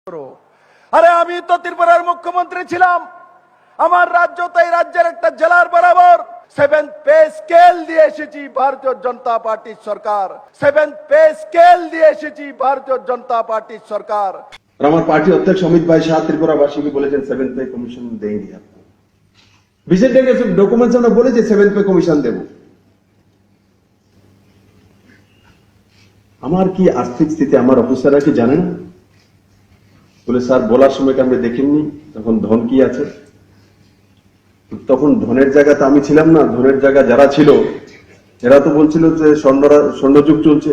আরে আমি তো ত্রিপুরার মুখ্যমন্ত্রী ছিলাম, আমার রাজ্য তাই রাজ্যের একটা জেলার বরাবর 7th পে স্কেল দিয়ে এসেছি ভারতীয় জনতা পার্টির সরকার। 7th পে স্কেল দিয়ে এসেছি ভারতীয় জনতা পার্টির সরকার। আমার পার্টি অধ্যক্ষ অমিত ভাই শাহ ত্রিপুরাবাসীকে বলেছেন 7th পে কমিশন দেয়নি। ভিজিট ডকুমেন্টস আমরা বলেছি 7th পে কমিশন দেব। আমার কি আর্থিক স্থিতি আমার অফিসাররা কি জানেন? বলে স্যার বলার সময় আমরা দেখিনি তখন ধন কি আছে। তখন ধনের জায়গাতে আমি ছিলাম না, ধনের জায়গা যারা ছিল এরা তো বলছিল যে স্বর্ণযুগ চলছে।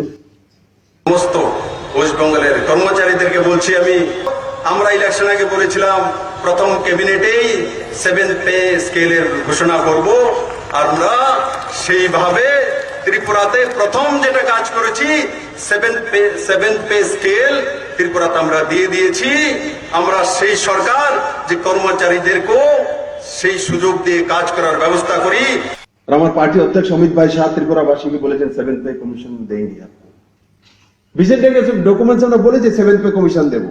সমস্ত ওয়েস্ট বেঙ্গলের কর্মচারীদেরকে বলছি আমরা ইলেকশন আগে বলেছিলাম প্রথম ক্যাবিনেটেই 7th পে স্কেলের ঘোষণা করব। আমরা সেইভাবে ত্রিপুরাতে প্রথম যেটা কাজ করেছি 7th পে স্কেল ত্রিপুরাতে আমরা দিয়ে দিয়েছি। আমরা সেই সরকার যে কর্মচারীদেরকেও সেই সুযোগ দিয়ে কাজ করার ব্যবস্থা করি। আমার পার্টি অধ্যক্ষ অমিত ভাই শাহ ত্রিপুরাবাসীকে বলেছেন 7th পে কমিশন দেয়নি। ভিজিট ডকুমেন্টস আমরা বলেছি 7th পে কমিশন দেব।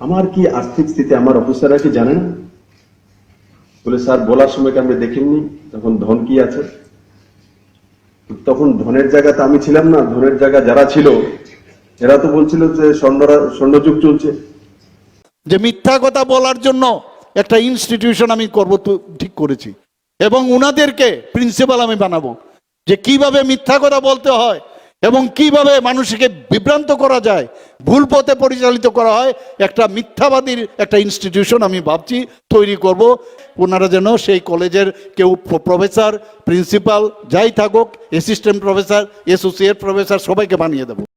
আমার কি আর্থিক স্থিতি আমার অফিসাররা কি জানেন? বলে স্যার বলার সময় আমরা দেখিনি তখন ধন কি আছে। তখন ধনের জায়গাতে আমি ছিলাম না, ধনের জায়গা যারা ছিল এরা তো বলছিল যে স্বর্ণযুগ চলছে। যে মিথ্যা কথা বলার জন্য একটা ইনস্টিটিউশন আমি করব তো ঠিক করেছি, এবং উনাদেরকে প্রিন্সিপাল আমি বানাবো যে কিভাবে মিথ্যা কথা বলতে হয় এবং কিভাবে মানুষকে বিভ্রান্ত করা যায়, ভুল পথে পরিচালিত করা হয়। একটা মিথ্যাবাদীর একটা ইনস্টিটিউশন আমি ভাবছি তৈরি করব। ওনারা যেন সেই কলেজের কেউ প্রফেসর, প্রিন্সিপাল যাই থাকুক, অ্যাসিস্ট্যান্ট প্রফেসর, অ্যাসোসিয়েট প্রফেসর সবাইকে বানিয়ে দেবো।